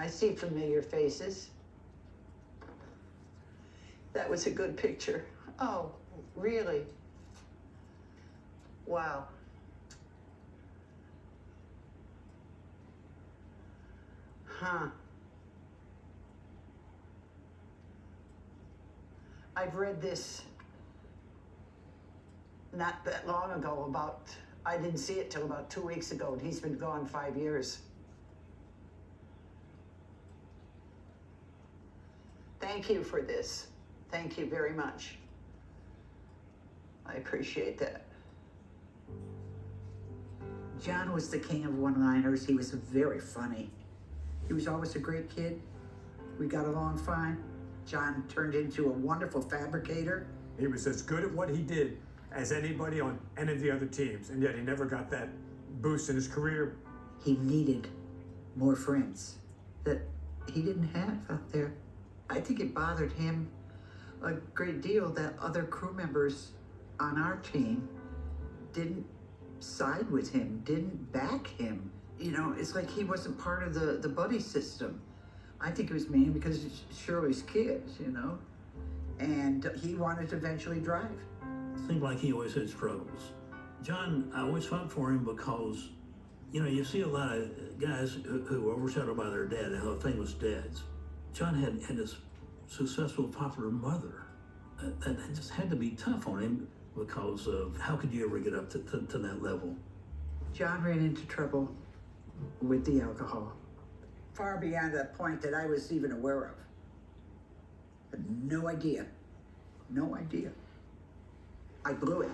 I see familiar faces. That was a good picture. Oh, really? Wow. Huh. I've read this not that long ago about, I didn't see it till about 2 weeks ago, and he's been gone 5 years. Thank you for this. Thank you very much. I appreciate that. John was the king of one-liners. He was very funny. He was always a great kid. We got along fine. John turned into a wonderful fabricator. He was as good at what he did as anybody on any of the other teams, and yet he never got that boost in his career. He needed more friends that he didn't have out there. I think it bothered him a great deal that other crew members on our team didn't side with him, didn't back him. You know, it's like he wasn't part of the buddy system. I think it was mainly because it's Shirley's kids, you know, and he wanted to eventually drive. It seemed like he always had struggles. John, I always fought for him because, you know, you see a lot of guys who were overshadowed by their dad, the whole thing was dads. John had this successful, popular mother. That just had to be tough on him because of how could you ever get up to that level? John ran into trouble with the alcohol, far beyond the point that I was even aware of. Had no idea, no idea. I blew it.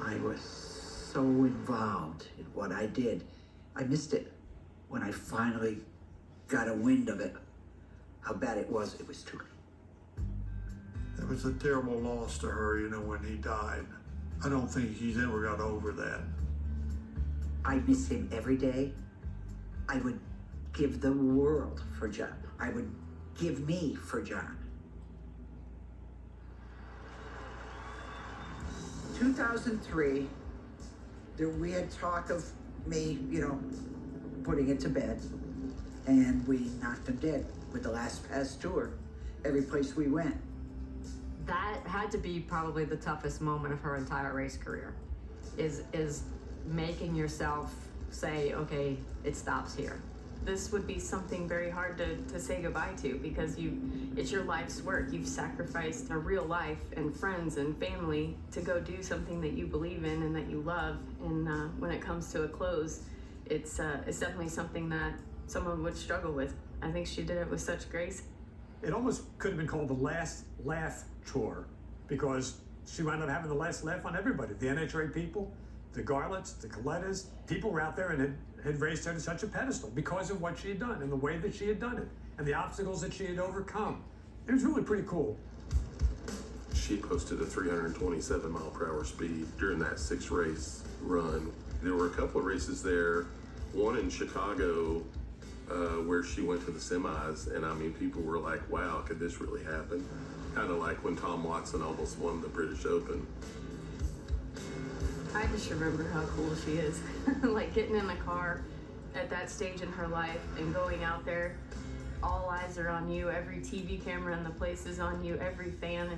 I was so involved in what I did. I missed it. When I finally got a wind of it, how bad it was too late. It was a terrible loss to her, you know, when he died. I don't think he's ever got over that. I miss him every day. I would give the world for John. I would give me for John. 2003, we had talk of me, you know, putting it to bed, and we knocked him dead with the Last Pass tour, every place we went. That had to be probably the toughest moment of her entire race career, is making yourself say, okay, it stops here. This would be something very hard to say goodbye to, because it's your life's work. You've sacrificed a real life and friends and family to go do something that you believe in and that you love. And when it comes to a close, it's definitely something that someone would struggle with. I think she did it with such grace. It almost could have been called the Last Laugh Tour, because she wound up having the last laugh on everybody. The NHRA people, the Garlets, the Colettas, people were out there and had raised her to such a pedestal because of what she had done and the way that she had done it and the obstacles that she had overcome. It was really pretty cool. She posted a 327 mile per hour speed during that 6-race run. There were a couple of races there, one in Chicago where she went to the semis, and I mean, people were like, wow, could this really happen? Kind of like when Tom Watson almost won the British Open. I just remember how cool she is. Like getting in the car at that stage in her life and going out there, all eyes are on you, every TV camera in the place is on you, every fan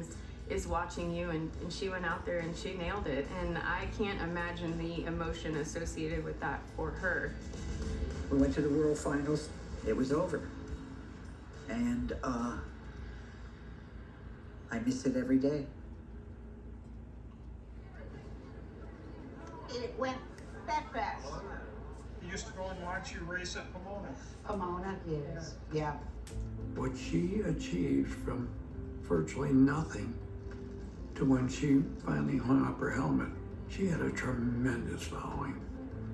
is watching you, and she went out there and she nailed it. And I can't imagine the emotion associated with that for her. We went to the World Finals, it was over. And I miss it every day. It went that fast. You used to go and watch you race at Pomona. Pomona, yes, yeah. What she achieved from virtually nothing to when she finally hung up her helmet, she had a tremendous following.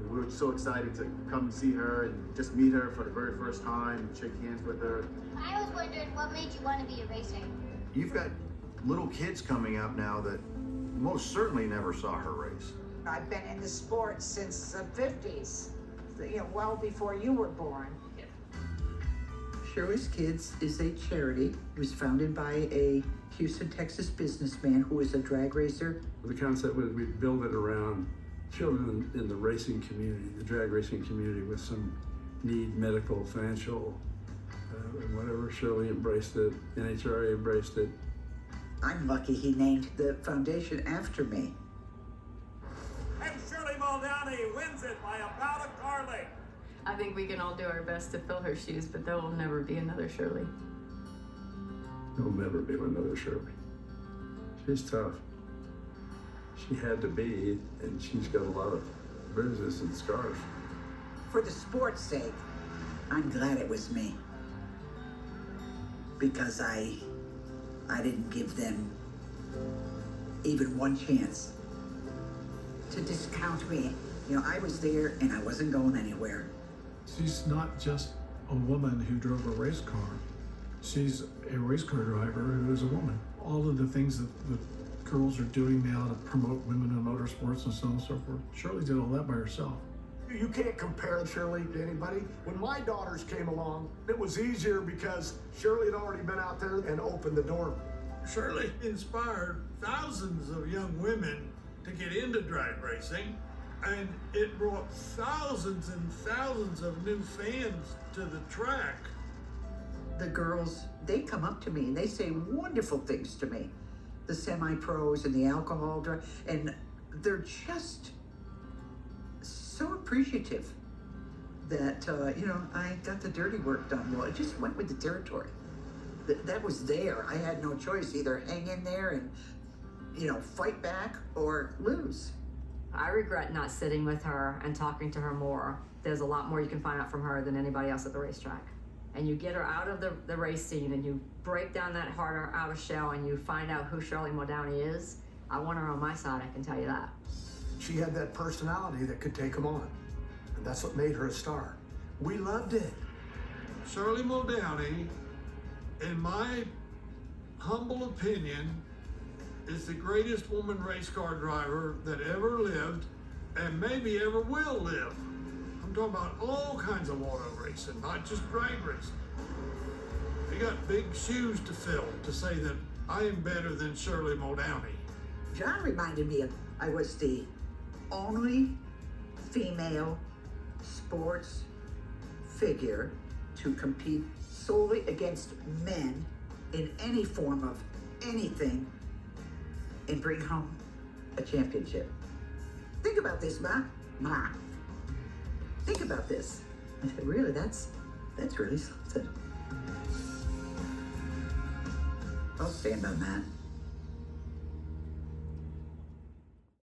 We were so excited to come see her and just meet her for the very first time and shake hands with her. I was wondering what made you want to be a racer. You've got little kids coming up now that most certainly never saw her race. I've been in the sport since the 50s, you know, well before you were born. Shirley's Kids is a charity. It was founded by a Houston, Texas businessman who was a drag racer. The concept was we build it around children in the racing community, the drag racing community, with some need medical, financial Whatever, Shirley embraced it. NHRA embraced it. I'm lucky he named the foundation after me. And Shirley Muldowney wins it by about a car length. I think we can all do our best to fill her shoes, but there will never be another Shirley. There'll never be another Shirley. She's tough. She had to be, and she's got a lot of bruises and scars. For the sport's sake, I'm glad it was me. Because I didn't give them even one chance to discount me. You know, I was there and I wasn't going anywhere. She's not just a woman who drove a race car. She's a race car driver who is a woman. All of the things that the girls are doing now to promote women in motorsports and so on and so forth, Shirley did all that by herself. You can't compare Shirley to anybody. When my daughters came along, it was easier because Shirley had already been out there and opened the door. Shirley inspired thousands of young women to get into drag racing, and it brought thousands and thousands of new fans to the track. The girls, they come up to me and they say wonderful things to me. The semi-pros and the alcohol, and they're just so appreciative that, you know, I got the dirty work done. Well, it just went with the territory. That was there. I had no choice, either hang in there and, you know, fight back or lose. I regret not sitting with her and talking to her more. There's a lot more you can find out from her than anybody else at the racetrack. And you get her out of the race scene and you break down that harder outer shell and you find out who Shirley Muldowney is. I want her on my side, I can tell you that. She had that personality that could take them on. And that's what made her a star. We loved it. Shirley Muldowney, in my humble opinion, is the greatest woman race car driver that ever lived and maybe ever will live. I'm talking about all kinds of auto racing, not just drag racing. You got big shoes to fill to say that I am better than Shirley Muldowney. John reminded me of, I was the only female sports figure to compete solely against men in any form of anything and bring home a championship. Think about this, Ma. Think about this. I said, really, that's really something. I'll stand on that.